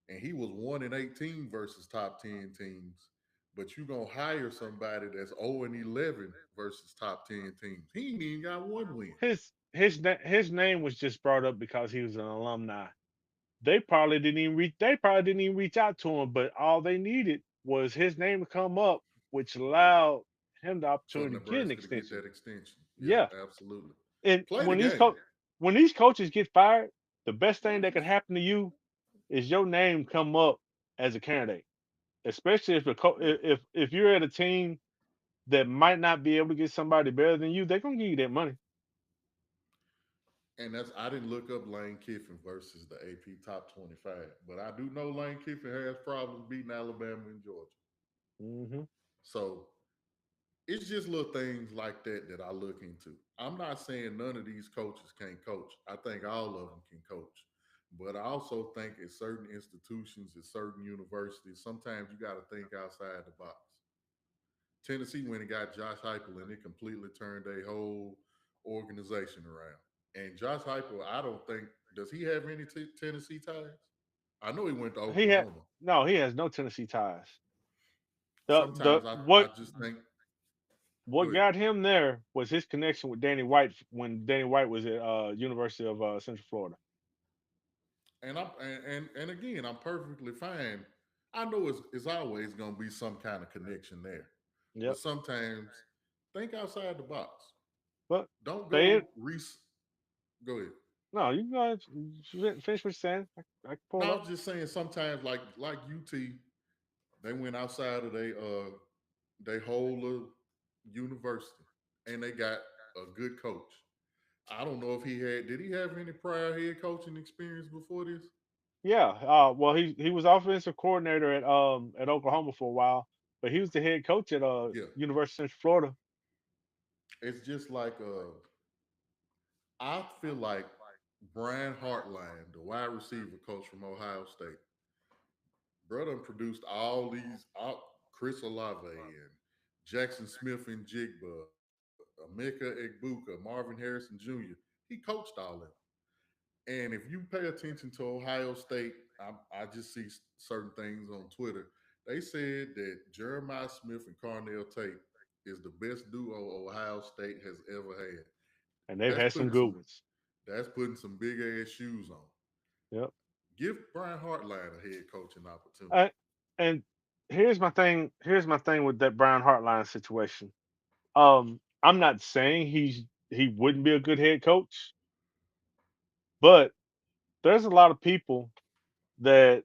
and he was 1-18 versus top 10 teams. But you gonna hire somebody that's 0-11 versus top 10 teams. He ain't even got one win. His name was just brought up because he was an alumni. They probably didn't even reach out to him, but all they needed was his name to come up, which allowed him the For opportunity to get an Nebraska to get extension. that extension. Yeah, Yeah, absolutely. and Play the game. when these coaches get fired, the best thing that could happen to you is your name come up as a candidate, especially if you're at a team that might not be able to get somebody better than you. They're gonna give you that money. And that's I didn't look up Lane Kiffin versus the AP top 25, but I do know Lane Kiffin has problems beating Alabama and Georgia. Hmm. So it's just little things like that that I look into. I'm not saying none of these coaches can't coach. I think all of them can coach. But I also think at certain institutions, at certain universities, sometimes you got to think outside the box. Tennessee went and got Josh Heupel, and it completely turned their whole organization around. And Josh Heupel, I don't think does he have any Tennessee ties? I know he went to He had Oklahoma. no, he has no Tennessee ties. The Sometimes I just think what good. got him there was his connection with Danny White when Danny White was at University of Central Florida. And again, I'm perfectly fine. I know it's always going to be some kind of connection there, but Yep. sometimes think outside the box. But Don't say go it. Go ahead. No, you can go ahead, finish what you're saying. I can pull No, it I up. was just saying sometimes like UT, they went outside of they whole university and they got a good coach. I don't know if did he have any prior head coaching experience before this? Yeah. Well, he was offensive coordinator at Oklahoma for a while, but he was the head coach at Yeah. University of Central Florida. It's just like I feel like Brian Hartline, the wide receiver coach from Ohio State, brother produced Chris Olave and Jackson Smith and Jigba, Emeka Egbuka, Marvin Harrison Jr. He coached all of them. And if you pay attention to Ohio State, I just see certain things on Twitter. They said that Jeremiah Smith and Carnell Tate is the best duo Ohio State has ever had. And they've That's had some putting good some ones. that's putting some big ass shoes on. Yep. Give Brian Hartline a head coaching opportunity. Uh, and here's my thing. Here's my thing with that Brian Hartline situation. I'm not saying he wouldn't be a good head coach, but there's a lot of people that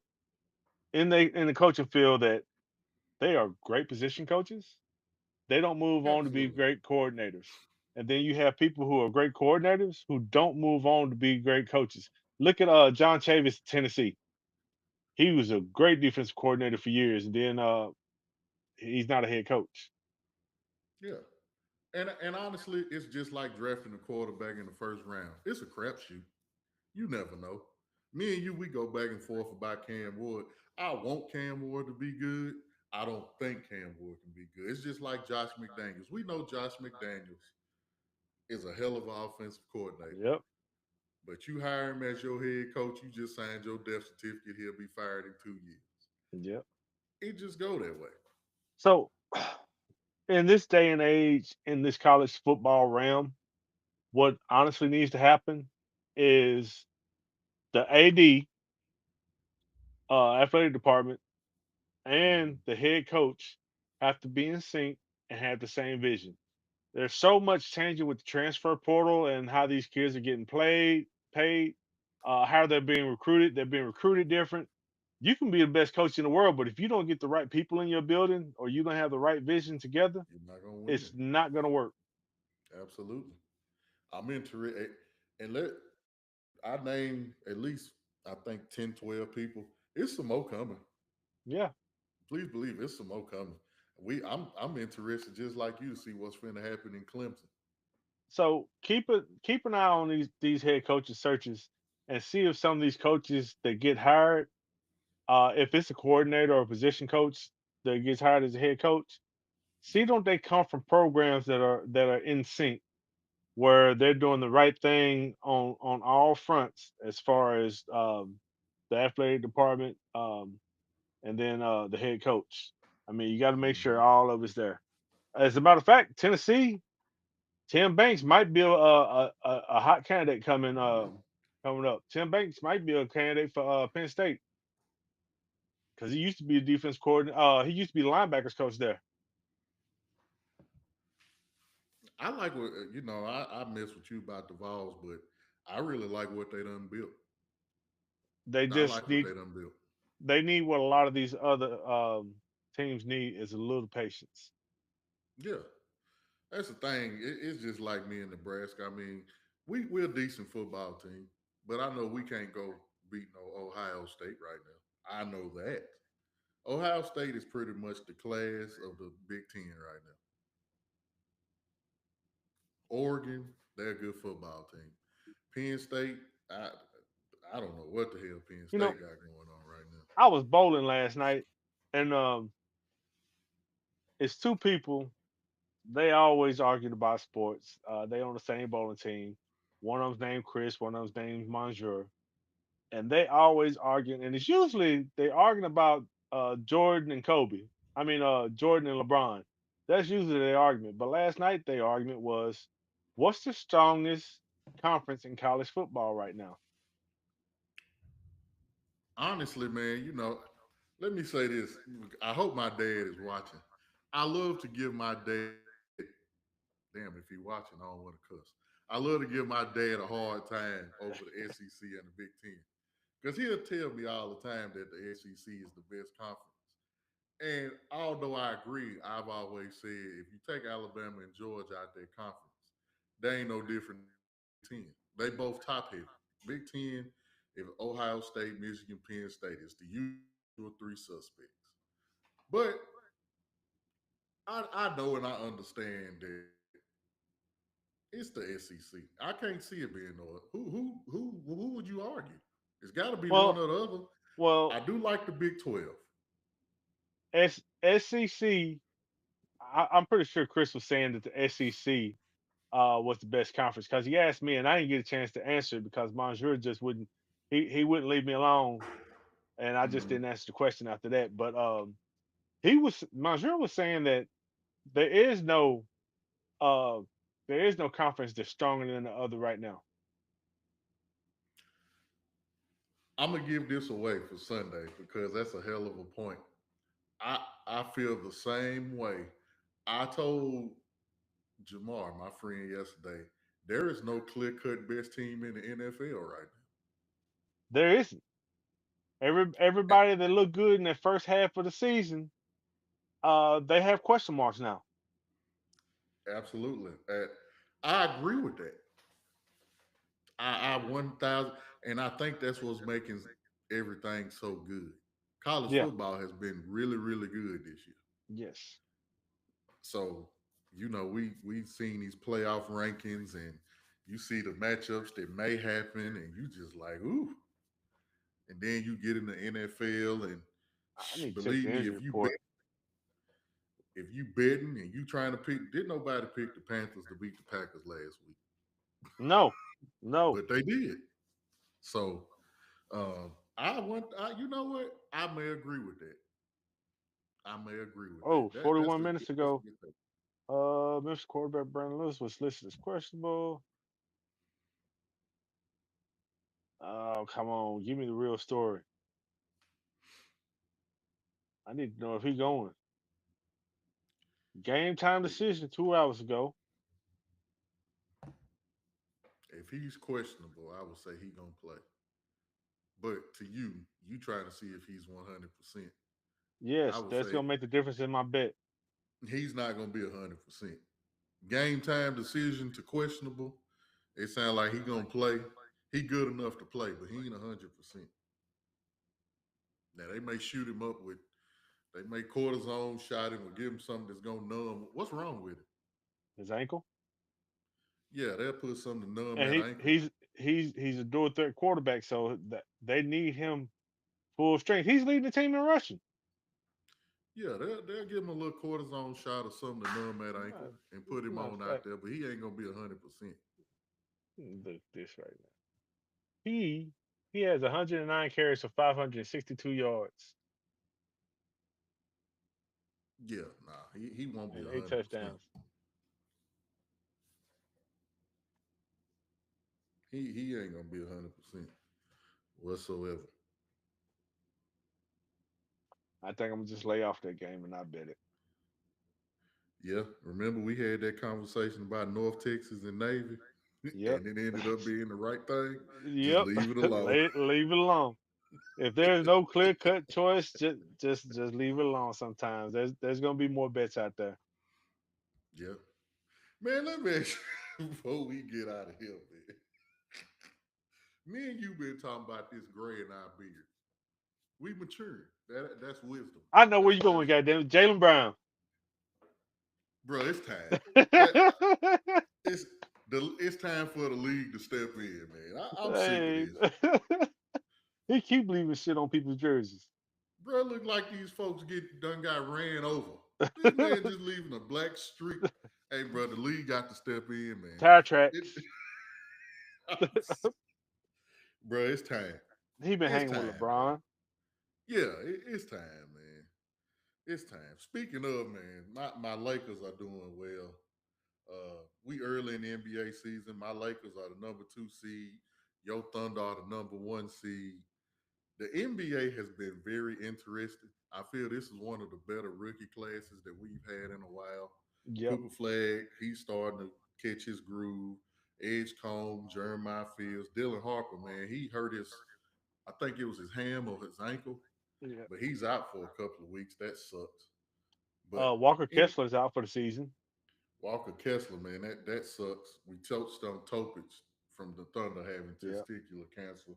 in the coaching field that they are great position coaches. They don't move on to be Absolutely. great coordinators. And then you have people who are great coordinators who don't move on to be great coaches. Look at John Chavis, Tennessee. He was a great defensive coordinator for years, and then he's not a head coach. Yeah. And honestly, it's just like drafting a quarterback in the first round. It's a crapshoot. You never know. Me and you, we go back and forth about Cam Ward. I want Cam Ward to be good. I don't think Cam Ward can be good. It's just like Josh McDaniels. We know Josh McDaniels is a hell of an offensive coordinator. Yep, But you hire him as your head coach, you just signed your death certificate. He'll be fired in 2 years. yep. It just go that way. So in this day and age, in this college football realm, what honestly needs to happen is the AD, athletic department, and Mhm. the head coach have to be in sync and have the same vision. There's so much changing with the transfer portal and how these kids are getting paid, how they're being recruited. They're being recruited different. You can be the best coach in the world, but if you don't get the right people in your building or you don't have the right vision together, You're not gonna win. it's not going to work. Absolutely. I'm interested. And let I name at least I think 10, 12 people. It's some more coming. Yeah. Please believe it's some more coming. I'm interested just like you to see what's going to happen in Clemson. So keep an eye on these head coaches searches and see if some of these coaches that get hired, if it's a coordinator or a position coach that gets hired as a head coach, see don't they come from programs that are in sync where they're doing the right thing on all fronts as far as the athletic department, and then the head coach. I mean, you got to make sure Hmm. all of it's there. As a matter of fact, Tennessee, Tim Banks might be a hot candidate coming up. Tim Banks might be a candidate for Penn State because he used to be a defense coordinator. He used to be the linebackers coach there. I like what I mess with you about the Vols, but I really like what they done built. They I just like what need they done built. they need what a lot of these other teams need is a little patience. Yeah, that's the thing. It's just like me in Nebraska. I mean, we're a decent football team, but I know we can't go beat no Ohio State right now. I know that. Ohio State is pretty much the class of the Big Ten right now. Oregon, they're a good football team. Penn State, I I don't know what the hell Penn You know, State got going on right now. I was bowling last night, and it's two people. They always argued about sports. They on the same bowling team. One of them's named Chris. One of them's named Monsieur. And they always arguing. And it's usually they arguing about Jordan and Kobe. I mean, Jordan and LeBron. That's usually their argument. But last night their argument was, what's the strongest conference in college football right now? Honestly, man, let me say this. I hope my dad is watching. I love to give my dad, damn, if he watching, I don't want to cuss. I love to give my dad a hard time over the SEC and the Big Ten. Because he'll tell me all the time that the SEC is the best conference. And although I agree, I've always said if you take Alabama and Georgia out their conference, they ain't no different than the Big Ten. They both top heavy. Big Ten, if Ohio State, Michigan, Penn State, it's the usual three suspects. But I know and I understand that it's the SEC. I can't see it being no who would you argue? It's got to be one or Well, the other. I well, do like the Big 12. SEC. I'm pretty sure Chris was saying that the SEC was the best conference because he asked me and I didn't get a chance to answer it because Monsieur just wouldn't. He wouldn't leave me alone, and I just Mhm. didn't answer the question after that. But he was Monsieur was saying that there is no uh there is no conference that's stronger than the other right now. I'm gonna give this away for Sunday because that's a hell of a point. I I feel the same way. I told Jamar, my friend, yesterday, there is no clear cut best team in the NFL right There isn't. now. Everybody that looked good in the first half of the season, they have question marks now. Absolutely. I agree with that. I 1,000, and I think that's what's making everything so good. College Yeah. football has been really, really good this year. Yes. So, we've seen these playoff rankings and you see the matchups that may happen and you just like, ooh. And then you get in the NFL and I need to check believe the me, injury report. if you betting and you trying to pick, didn't nobody pick the Panthers to beat the Packers last week, No. No. but they did. So you know what? I may agree with that. I may agree with that. Oh, 41 minutes That's a ago, good thing. Memphis quarterback Brandon Lewis was listed as questionable. Oh, come on. Give me the real story. I need to know if he going. Game time decision 2 hours ago. If he's questionable, I would say he gonna play. But to you, you trying to see if he's 100%. I Yes, would that's say gonna make the difference in my bet. he's not gonna be 100%. Game time decision to questionable. It sounds like he gonna play. He good enough to play, but he ain't 100%. Now they may shoot him up with. They may cortisone shot him or give him something that's gonna numb. What's wrong with it? His ankle, Yeah, they'll put something to numb and that he ankle. he's he's a dual threat quarterback, so that they need him full strength. He's leading the team in rushing. Yeah, they'll give him a little cortisone shot or something to numb that ankle Matter and put him matter of on out fact, there, but he ain't gonna be 100%. look this right now. He he has 109 carries for 562 yards Yeah, nah, he won't be and eight 100%. touchdowns. He ain't gonna be 100% whatsoever. I think I'm gonna just lay off that game and not bet it. Yeah, remember we had that conversation about North Texas and Navy, Yep. and it ended up being the right thing. Just Yep. leave it alone. Leave it alone. If there's no clear cut choice, just leave it alone. Sometimes there's gonna be more bets out there. Yeah, man. Let me ask you before we get out of here, man. Me and you been talking about this gray in our beard. We matured. That's wisdom. I know where That's you going, that's goddamn it, Jalen Brown. bro. It's time. That it's it's time for the league to step in, man. I'm sick of Hey, this. he keep leaving shit on people's jerseys. Bro, look like these folks get done got ran over. This man just leaving a black streak. Hey, bro, the league got to step in, man. Tire It, tracks. bro, it's time. He been It's hanging with time, bro. LeBron. Yeah, it's time, man. It's time. Speaking of, man, my Lakers are doing well. We early in the NBA season. My Lakers are the number 2 seed. Your Thunder are the number 1 seed. The NBA has been very interesting. I feel this is one of the better rookie classes that we've had in a while. Yep. Cooper Flag, he's starting to catch his groove. Edge Combe, Jeremiah Fields, Dylan Harper, man, he hurt his, I think it was his ham or his ankle, Yeah. but he's out for a couple of weeks. That sucks. But Walker in Kessler's out for the season. Walker Kessler, man, that sucks. We touched on Topic from the Thunder having Yeah. testicular cancer.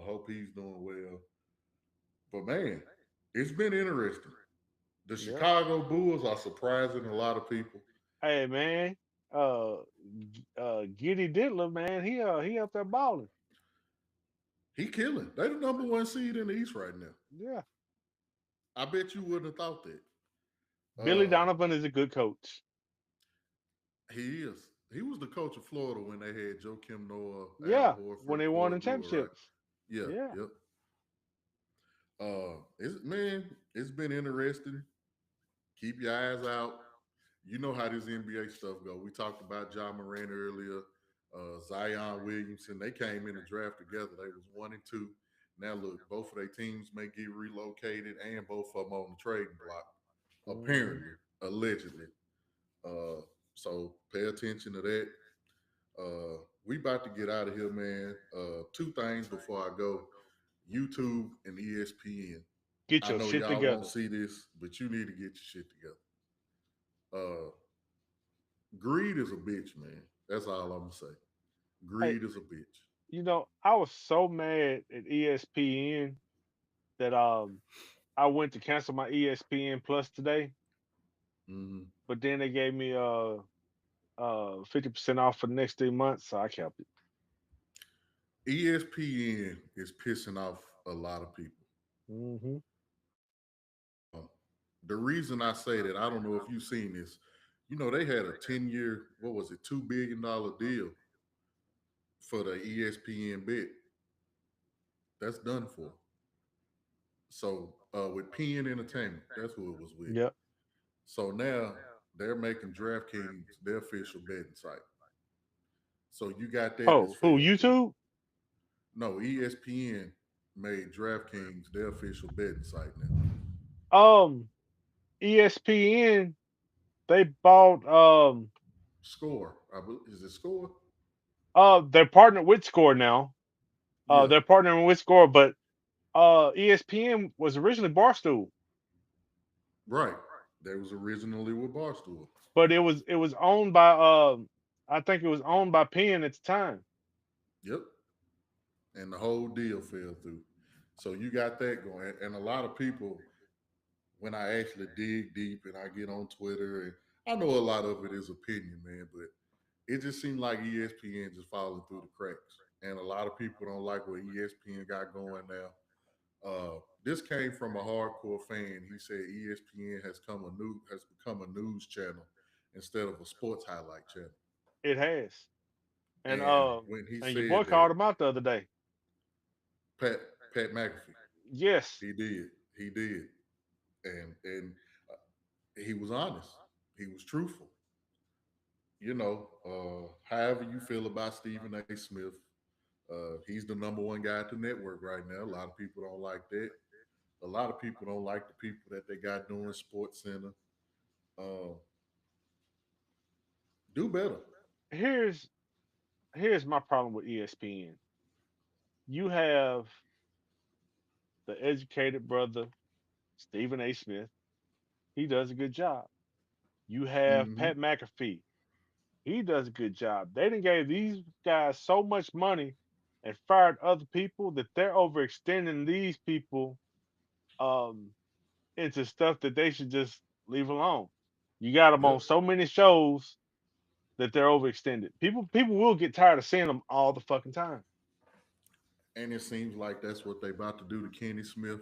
Hope he's doing well. But man, it's been interesting. The Yeah. Chicago Bulls are surprising a lot of people. Hey man, Giddy Diddler, man, he up there balling. He killing. They the number 1 seed in the East right now. Yeah. I bet you wouldn't have thought that. Billy Uh, Donovan is a good coach. he is. He was the coach of Florida when they had Joe Kim Noah, Al Yeah, when Horford, they won the Floyd Lewis, right? championships. Yeah, Yeah. yep. It's been interesting. Keep your eyes out. You know how this NBA stuff go. We talked about John Moran earlier, Zion Williamson. They came in the draft together. They was 1 and 2. Now look, both of their teams may get relocated, and both of them on the trading block. Mhm. Apparently, allegedly. Uh, so pay attention to that. We about to get out of here, man. 2 things before I go. YouTube and ESPN. Get I your know shit y'all won't together. see this, but you need to get your shit together. Uh, greed is a bitch, man. That's all I'm gonna say. Hey, Greed is a bitch. I was so mad at ESPN that I went to cancel my ESPN Plus today, Hmm. but then they gave me 50% off for the next 3 months, so I kept it. ESPN is pissing off a lot of people. Hmm. Um, the reason I say that, I don't know if you've seen this. They had a 10-year, what was it, $2 billion deal for the ESPN bet. That's done for. So with PN Entertainment, that's who it was with. Yep. So now they're making DraftKings their official betting site. So you got that that's Oh, who fell through. YouTube? No, ESPN made DraftKings their official betting site now. Um, ESPN they bought Score, is it Score? they're partnered with Score now. Yeah, They're partnering with Score, but ESPN was originally Barstool, right. That was originally with Barstool. but it was owned by I think it was owned by Penn at the time. Yep, and the whole deal fell through. So you got that going, and a lot of people, when I actually dig deep and I get on Twitter, and I know a lot of it is opinion, man, but it just seemed like ESPN just falling through the cracks, and a lot of people don't like what ESPN got going now. This came from a hardcore fan. He said ESPN has become a news channel instead of a sports highlight channel. It has, and And when he and your said boy that, called him out the other day. Pat Pat McAfee, Yes, he did, and he was honest. He was truthful. However you feel about Stephen A. Smith, he's the number 1 guy at the network right now. A lot of people don't like that. A lot of people don't like the people that they got doing Sports Center. Uh, do better. here's here's my problem with ESPN. You have the educated brother Stephen A. Smith. He does a good job. You have Hmm. Pat McAfee. He does a good job. They done gave these guys so much money and fired other people that they're overextending these people um, into stuff that they should just leave alone. You got them on Yep. so many shows that they're overextended. People will get tired of seeing them all the fucking time. And it seems like that's what they about to do to Kenny Smith.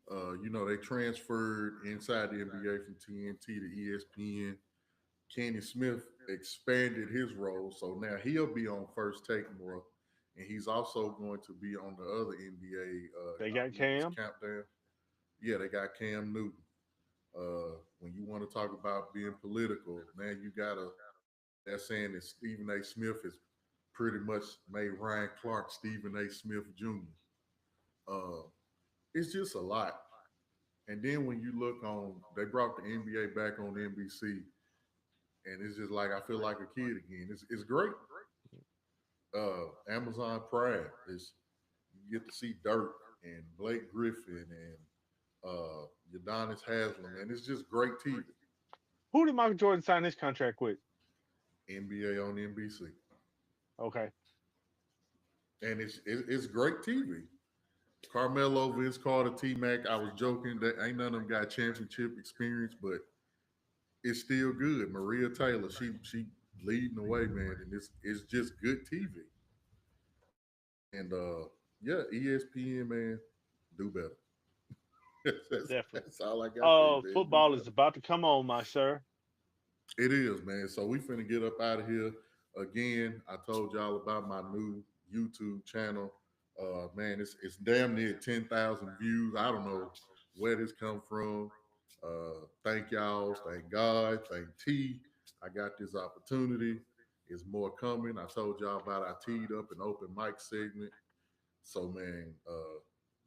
You know, they transferred inside the NBA from TNT to ESPN. Kenny Smith expanded his role, so now he'll be on First Take more, and he's also going to be on the other NBA. They I got believe it's Cam. Countdown. Yeah, they got Cam Newton. When you want to talk about being political, now you gotta. They're saying that Stephen A. Smith has pretty much made Ryan Clark Stephen A. Smith Jr. Uh, it's just a lot. And then when you look on, they brought the NBA back on NBC, and it's just like I feel like a kid again. It's great. Amazon Prime is you get to see Dirk and Blake Griffin and Udonis Haslam, and it's just great TV. Who did Michael Jordan sign his contract with? NBA on NBC, Okay. and it's great TV. Carmelo, Vince Carter, T Mac. I was joking that ain't none of them got championship experience, but it's still good. Maria Taylor, she leading the way, man, and it's just good TV. And yeah, ESPN, man, do better. Definitely. That's all I got for you, man. Do Football is better. about to come on, my sir. It is, man. So we finna get up out of here. Again, I told y'all about my new YouTube channel. Man, it's damn near 10,000 views. I don't know where this come from. Thank y'all. Thank God. Thank T. I got this opportunity. It's more coming. I told y'all about our teed up and open mic segment. So man,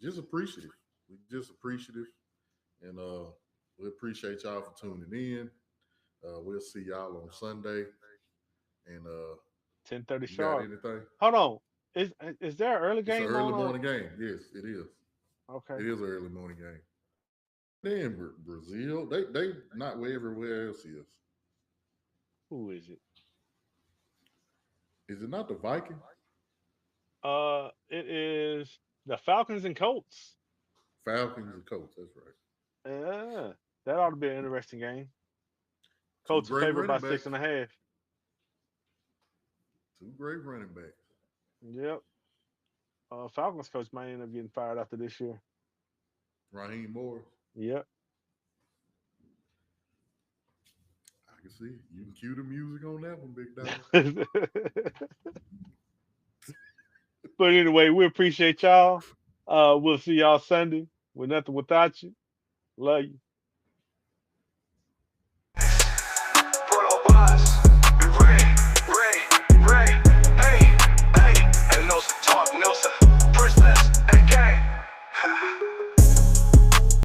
just appreciative. We just appreciative, and we appreciate y'all for tuning in. We'll see y'all on Sunday. And 10:30 you got sharp. anything? Hold on. Is there an early It's an game early on or morning game. Yes, it is. okay? It is an early morning game. Then Brazil, they not where everywhere else is. Who is it? Is it not the Vikings? It is the Falcons and Colts. Falcons and Colts. That's right. Yeah, that ought to be an interesting game. Two Colts are great favored by running six backs. and a half. Two great running backs. Yep. Falcons coach might end up getting fired after this year. Raheem Morris. Yep. I can see it. You can cue the music on that one, big dog. But anyway, we appreciate y'all. We'll see y'all Sunday. With nothing without you. Love you.